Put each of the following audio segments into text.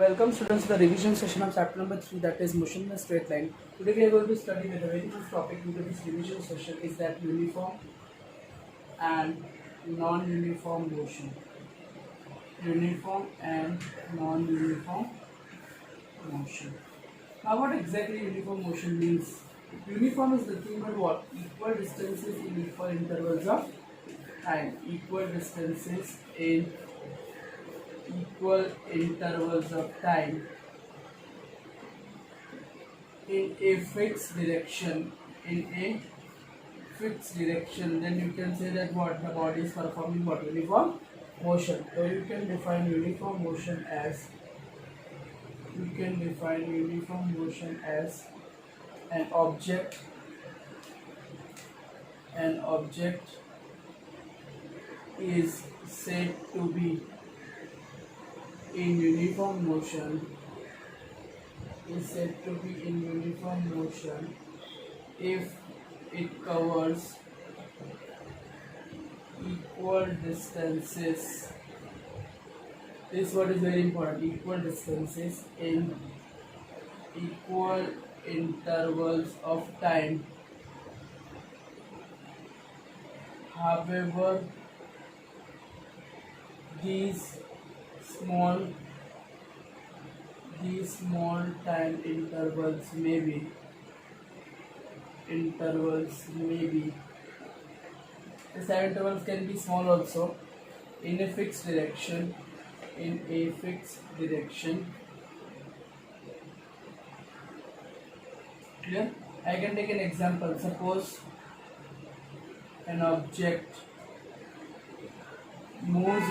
Welcome students to the revision session of chapter number 3, that is motion in a straight line. Today we are going to study the very first topic into this revision session is that uniform and non-uniform motion. Uniform and non-uniform motion. Now what exactly uniform motion means? Uniform is nothing but what? Equal distances in equal intervals of time. Equal distances in equal intervals of time in a fixed direction. Then you can say that what the body is performing what? Uniform motion. So you can define uniform motion as an object is said to be in uniform motion if it covers equal distances. This word is very important. Equal distances in equal intervals of time. However, these small time intervals may be the time intervals can be small also in a fixed direction. Clear? I can take an example. Suppose an object moves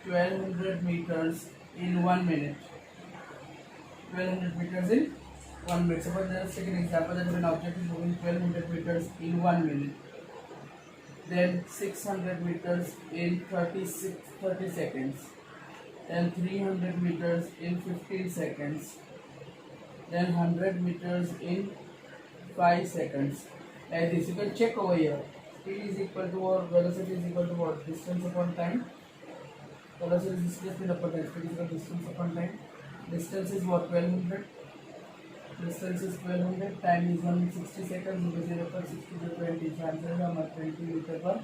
1200 meters in 1 minute. 1200 meters in 1 minute. Suppose let us take an example that an object is moving 1200 meters in 1 minute. Then 600 meters in 30 seconds. Then 300 meters in 15 seconds. Then 100 meters in 5 seconds. Like this, you can check over here. Speed is equal to or velocity is equal to what? Distance upon time. Velocity is displacement upon time. Speed is equal to distance upon time. Distance is what? 1200. Time is 160 seconds. 0 per 60 to 20. So answer is how much? 20 meter per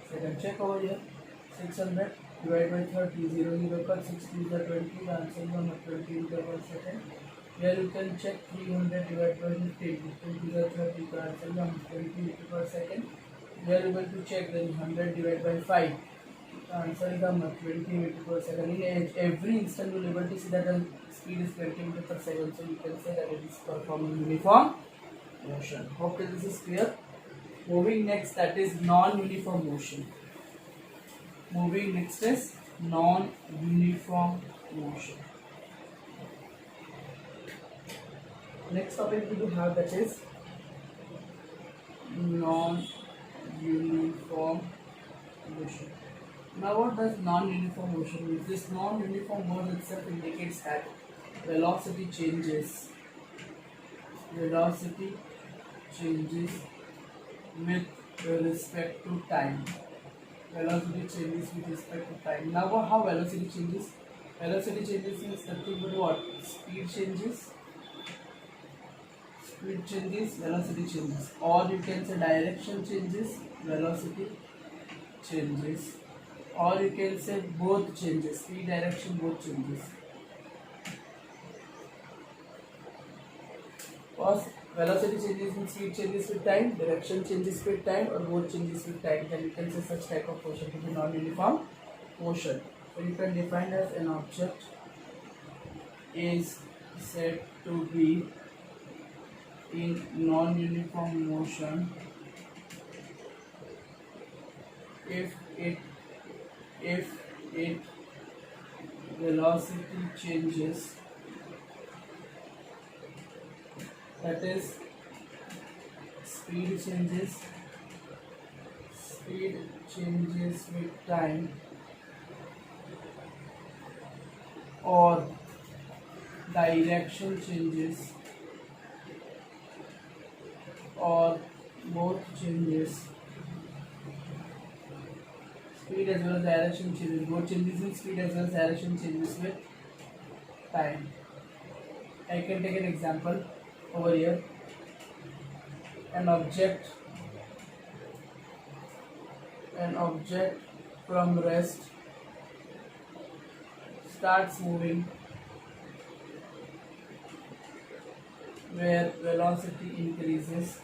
second. Check over here. 600 divided by 30. 0 per 60 to 20. The answer is how much? 20 meter per second. Here you can check 300 divided by 15. 15 to 30. The answer is how much? 20 meter per second. We are able to check then 100 divided by 5. The answer is how much? 20 meter per second. In every instant you will able to see that the speed is 20 meter per second. So you can say that it is performing uniform motion. Hope that this is clear. Moving next, that is non-uniform motion. Next topic we do have, that is non-uniform motion. Now what does non-uniform motion mean? This non-uniform word itself indicates that velocity changes with respect to time. Now how velocity changes? Velocity changes means nothing but what? Speed changes, velocity changes, or you can say direction changes, velocity changes, or you can say both changes, speed, direction, both changes. First, velocity changes means speed changes with time, direction changes with time, or both changes with time. Then you can say such type of motion to be non-uniform motion. So you can define as an object is said to be in non-uniform motion if its velocity changes, that is speed changes with time, or direction changes, or both changes. speed as well as direction changes. Both changes in speed as well as direction changes with time. I can take an example over here. An object from rest starts moving where velocity increases.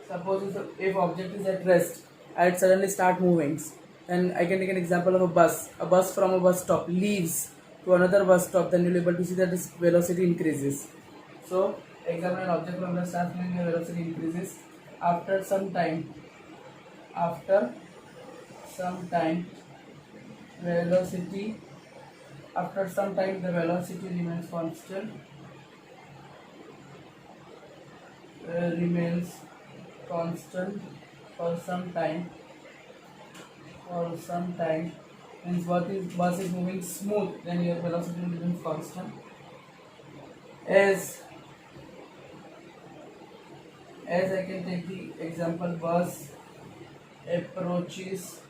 Suppose if object is at rest and it suddenly start moving, then I can take an example of a bus. A bus from a bus stop leaves to another bus stop, then you'll be able to see that its velocity increases. So example, an object from rest starts moving, the velocity increases. After some time the velocity remains constant. For some time means bus is moving smooth, then your velocity remains constant. As I can take the example, bus approaches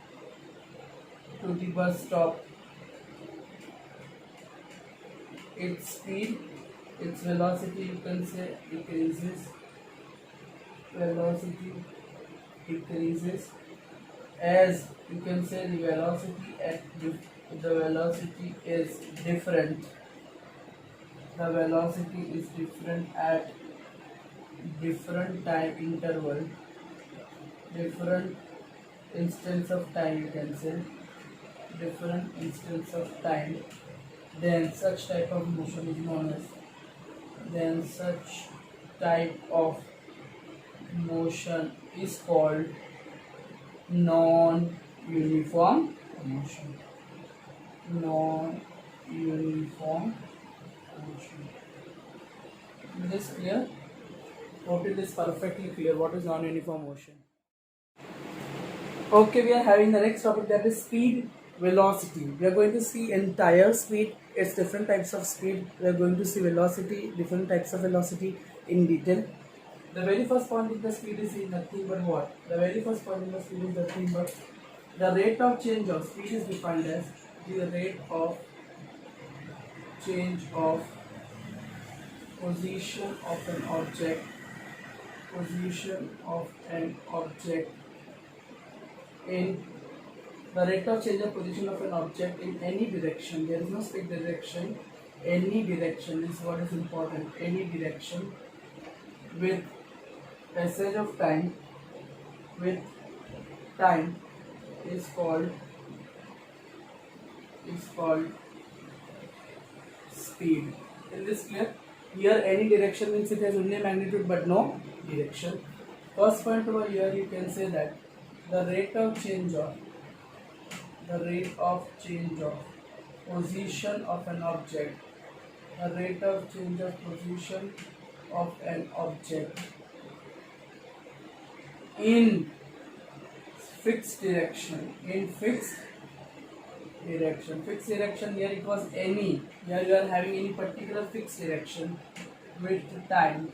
to the bus stop, its velocity, you can say, decreases. As you can say, the velocity is different. The velocity is different at different time interval, different instance of time, you can say, different instance of time. Then such type of motion is known as, called non-uniform motion. Is this clear? Hope it is perfectly clear what is non-uniform motion. Okay, we are having the next topic, that is speed, velocity. We are going to see entire speed, its different types of speed. We are going to see velocity, different types of velocity in detail. The very first point in the speed is nothing but what? The very first point in the speed is nothing but the rate of change of speed is defined as the rate of change of position of an object in the rate of change of position of an object in any direction. There is no strict direction. Any direction is what is important. Any direction with passage of time is called speed. Is this clear? Here any direction means it has only magnitude but no direction. First point over here, you can say that the rate of change of position of an object, in fixed direction. Fixed direction, here it was any. Here you are having any particular fixed direction with time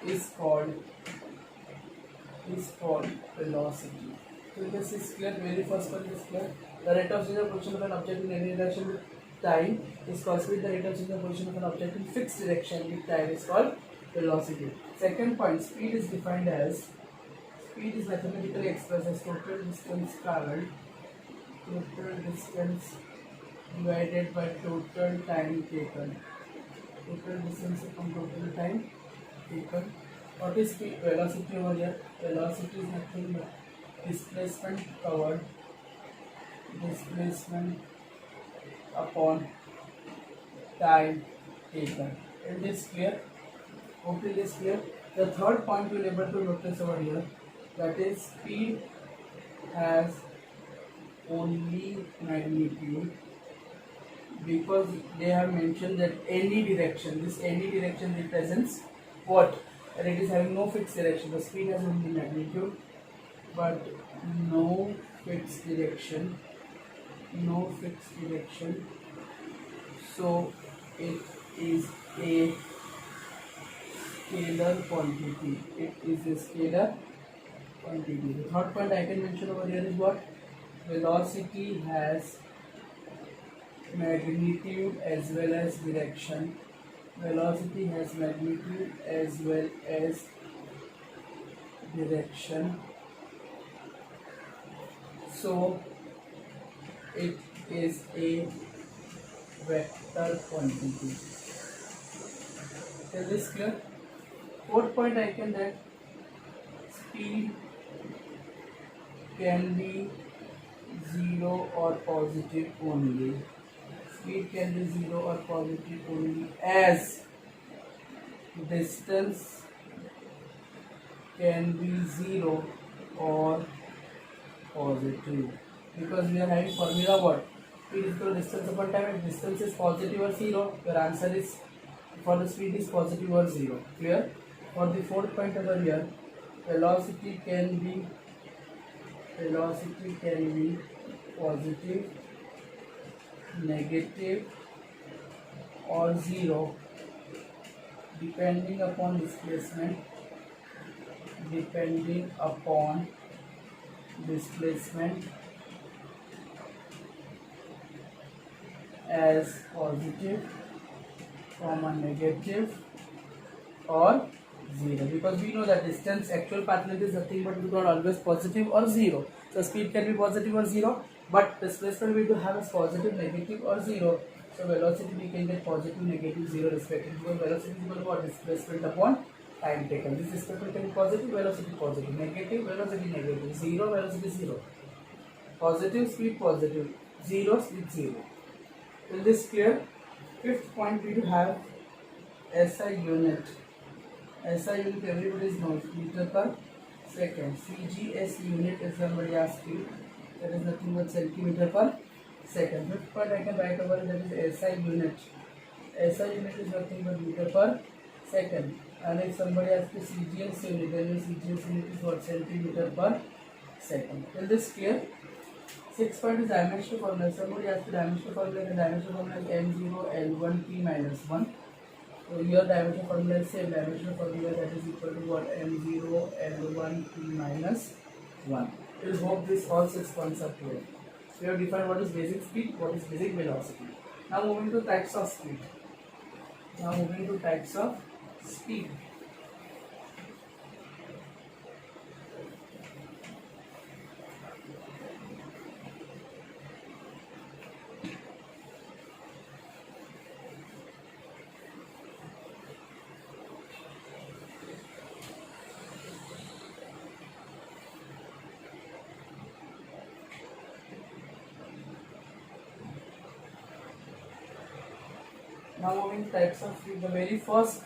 is called velocity. So this is clear. Very first one is clear. The rate of change of position of an object in any direction with time is called speed. The rate of change of position of an object in fixed direction with time is called velocity. Second point, speed is defined as, speed is mathematically expressed as total distance traveled, divided by total time taken. Total distance from total time taken. What is speed? Velocity over here. Velocity is nothing but displacement covered, upon time taken. Is this clear? Hopefully this clear. The third point you will be able to notice over here, that is speed has only magnitude, because they have mentioned that any direction, this any direction represents what? And it is having no fixed direction. The speed has only magnitude but no fixed direction. So it is a scalar quantity. It is a scalar quantity. The third point I can mention over here is what? Velocity has magnitude as well as direction. Velocity has magnitude as well as direction. So it is a vector quantity. Is this clear? Fourth point I can that speed can be 0 or positive only. Speed can be 0 or positive only as distance can be 0 or positive, because we are having formula what? Speed is equal to distance upon time. If distance is positive or 0, your answer is for the speed is positive or 0. Clear? For the fourth point over here, velocity can be positive, negative or 0 depending upon displacement, as positive, negative or 0, because we know that distance actual path length is nothing but not always positive or 0. So speed can be positive or 0, but displacement we do have as positive, negative or 0. So velocity we can get positive, negative, 0 respectively, because velocity is equal to what? Displacement upon time taken. This displacement can be positive, velocity negative, velocity negative, 0, velocity 0, positive, speed positive, 0, speed 0. Is this clear? Fifth point we do have SI unit. SI unit everybody knows, meter per second. CGS unit is somebody asked you, that is nothing but centimeter per second. Fifth point I can write over, that is SI unit. SI unit is nothing but meter per second. And if somebody asks you CGS unit, then the CGS unit is what? Centimeter per second. Is this clear? Sixth point is dimensional formula. Somebody asked the dimensional formula, and dimensional formula is M0 L1 T minus 1. So your dimensional formula is same dimensional formula, that is equal to what? M0 L1 T minus 1. We hope this all 6 points are clear. So you have defined what is basic speed, what is basic velocity. Now moving to types of speed. Now moving to types of speed. The very first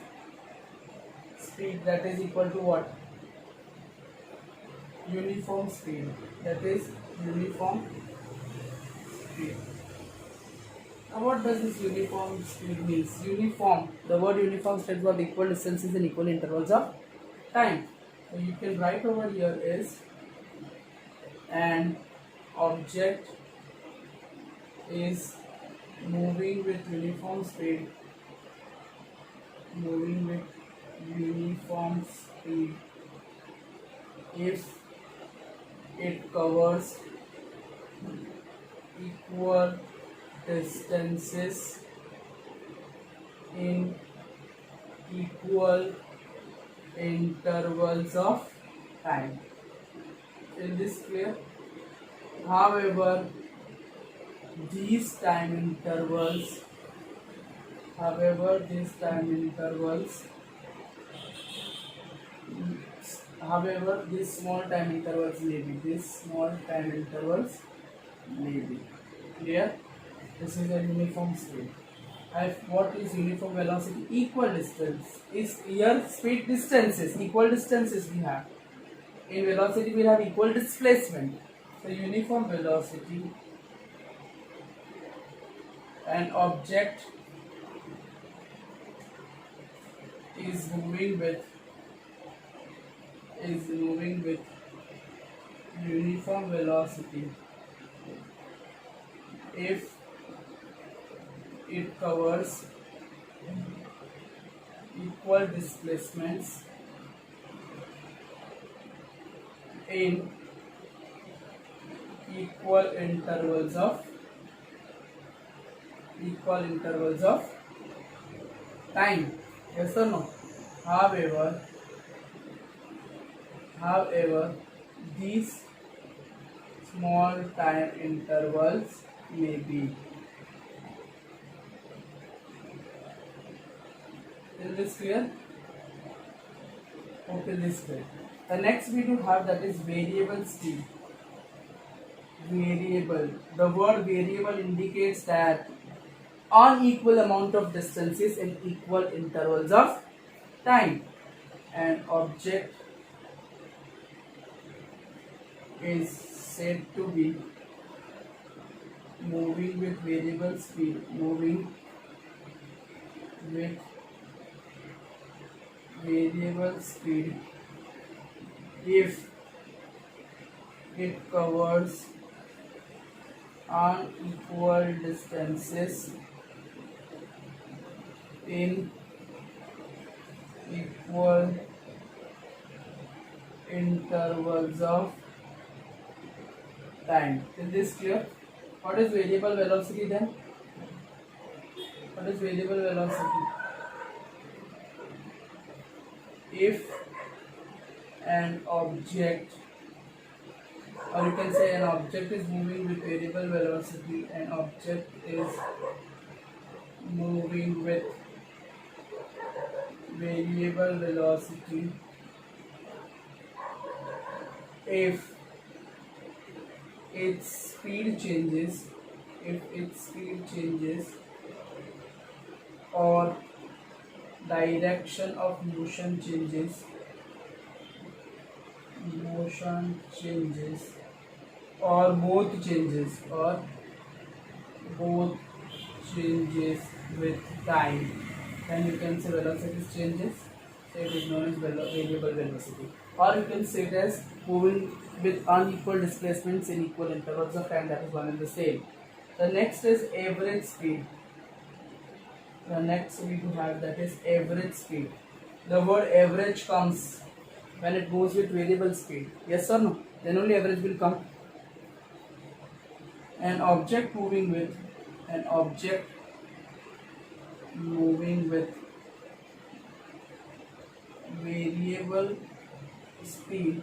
speed, that is equal to what? Uniform speed. That is uniform speed. Now what does this uniform speed means? Uniform, the word uniform stands for equal distances and equal intervals of time. So you can write over here is an object is moving with uniform speed if it covers equal distances in equal intervals of time. Is this clear? However, these time intervals these small time intervals may be clear. This is a uniform speed. What is uniform velocity? Equal distance is here. Speed distances, equal distances we have. In velocity we have equal displacement. So uniform velocity, an object is moving with uniform velocity if it covers equal displacements in equal intervals of time. Yes or no? However, these small time intervals may be. Is this clear? Okay, this clear. The next we do have, that is variable speed. Variable. The word variable indicates that unequal amount of distances in equal intervals of time. An object is said to be moving with variable speed. Moving with variable speed if it covers unequal distances in equal intervals of time. Is this clear? What is variable velocity then? What is variable velocity? If an object, or you can say an object is moving with variable velocity, an object is moving with variable velocity if its speed changes, or direction of motion changes, or both changes with time, then you can say velocity changes, so it is known as variable velocity. Or you can say it as moving with unequal displacements in equal intervals of time, that is one and the same. The next is average speed. The next we do have, that is average speed. The word average comes when it goes with variable speed. Yes or no? Then only average will come. An object moving with variable speed,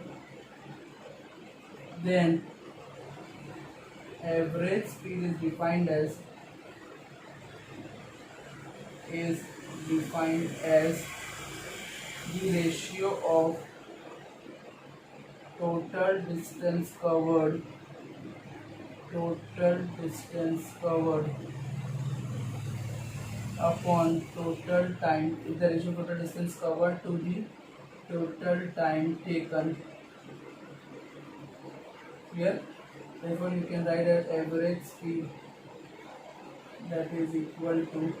then average speed is defined as the ratio of total distance covered upon total time, is the ratio of total distance covered to the total time taken. Here, therefore you can write as average speed, that is equal to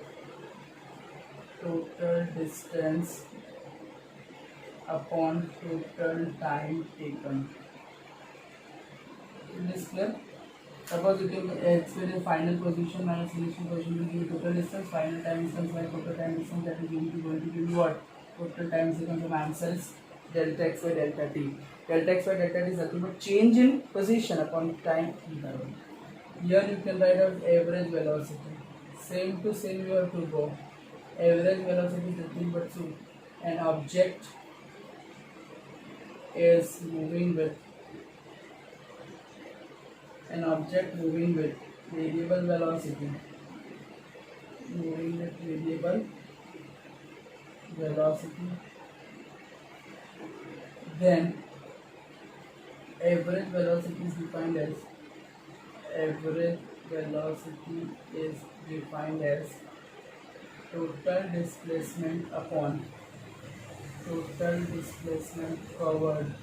total distance upon total time taken. Is this clear? Suppose you can experience final position minus initial position will give you total distance, final time distance by total time distance, that is going to give you what? Total time sequence of Amsel's delta x by delta t. Delta x by delta t is nothing but change in position upon time interval. Here you can write out average velocity. Same to same you have to go. Average velocity is nothing but an object is moving with variable velocity, then average velocity is defined as total displacement upon total displacement covered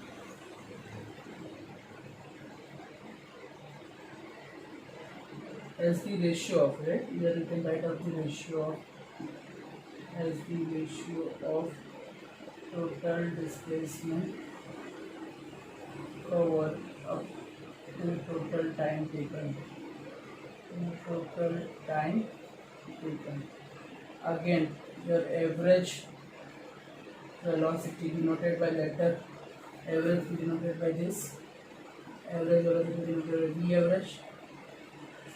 as the ratio of, right? Here you can write out the ratio of total displacement covered up to total time taken. Again, your average velocity denoted by letter, average denoted by this, average velocity denoted by v average,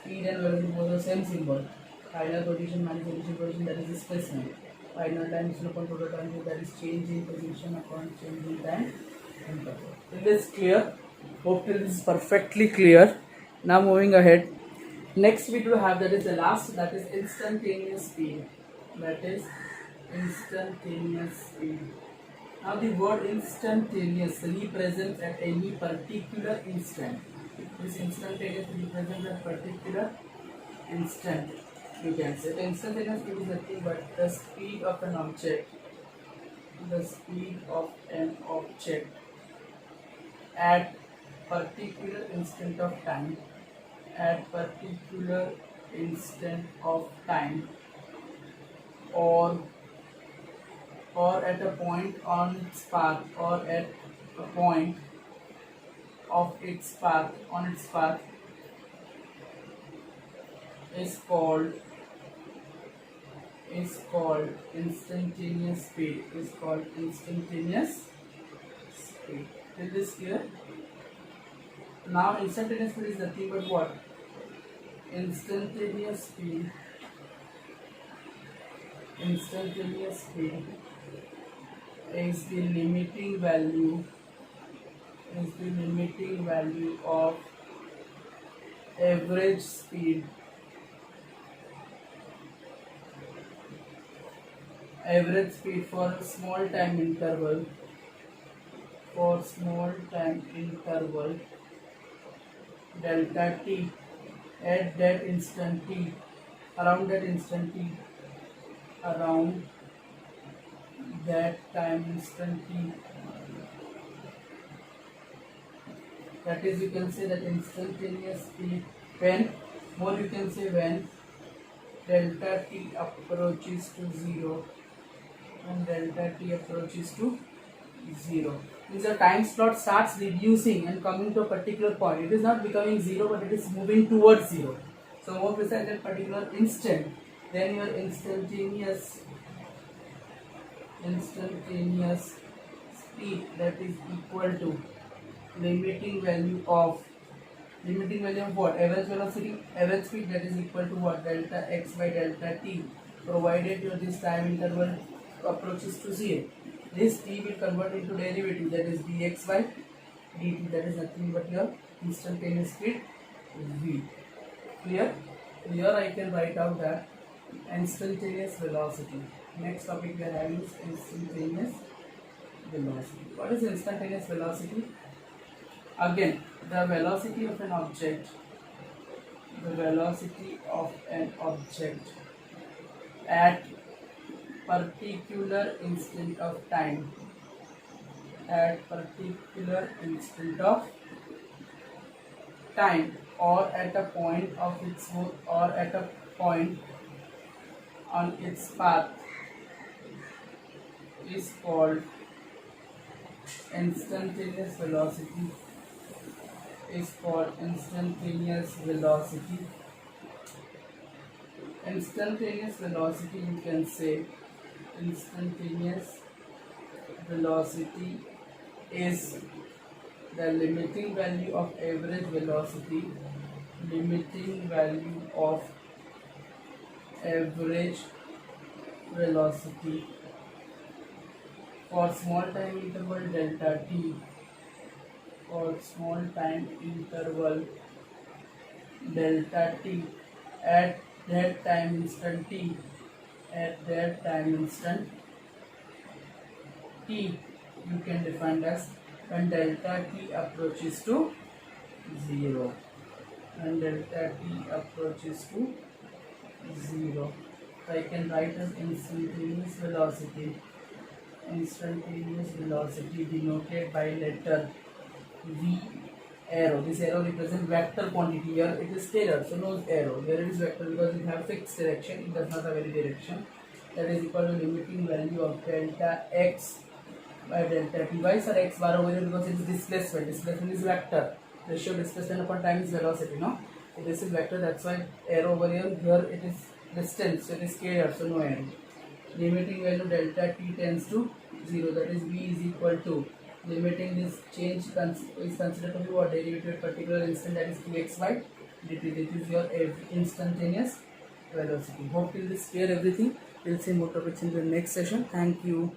speed and velocity both the same symbol, final position minus initial position, that is displacement, final time is upon total time, that is change in position upon change in time. Till this clear? Hope till this is perfectly clear. Now moving ahead, next we do have, that is the last, that is instantaneous speed. That is instantaneous speed. Now the word instantaneous represents at any particular instant. This instantaneous represents a particular instant. You can say the instantaneous speed is nothing but the speed of an object. The speed of an object at particular instant of time. At particular instant of time, or at a point on its path, or at a point of its path, on its path, is called instantaneous speed. Is called instantaneous speed. Is this clear? Now instantaneous speed is nothing but what? Instantaneous speed. Instantaneous speed is the limiting value. Is the limiting value of average speed. Average speed for a small time interval. For small time interval, delta t, at that instant t, around that instant t, around that time instant t. That is, you can say that instantaneous speed, when, more you can say when delta t approaches to 0. When delta t approaches to 0. Means the time slot starts reducing and coming to a particular point. It is not becoming 0, but it is moving towards 0. So more precise, that particular instant, then your instantaneous speed, that is equal to limiting value of what? Average velocity, average speed, that is equal to what? Delta x by delta t, provided your this time interval approaches to 0. This t will convert into derivative, that is dx by dt, that is nothing but your instantaneous speed v. Clear? Here I can write out that instantaneous velocity. Next topic we are having is instantaneous velocity. What is instantaneous velocity? Again, the velocity of an object. The velocity of an object at particular instant of time. At particular instant of time, or at a point of its move, or at a point on its path, is called instantaneous velocity. Is called instantaneous velocity. Instantaneous velocity, you can say instantaneous velocity is the limiting value of average velocity. Limiting value of average velocity for small time interval delta t. For small time interval delta t, at that time instant t, at that time instant t, you can define as when delta t approaches to 0. When delta t approaches to 0, so I can write as instantaneous velocity. Instantaneous velocity denoted by letter v arrow. This arrow represents vector quantity. Here it is scalar, so no arrow. Here it is vector because it has fixed direction. It does not have any direction. That is equal to limiting value of delta x by delta t. Why sir x bar over here? Because it is displacement. Displacement is vector. Ratio of displacement upon time is velocity. No, so this is vector. That's why arrow over here. Here it is distance. So it is scalar, so no arrow. limiting value delta t tends to 0, that is v is equal to limiting this change is considered to be what derivative at particular instant, that is dxy dt. This is your instantaneous velocity. Hope till this clear everything. We'll see more topics in the next session. Thank you.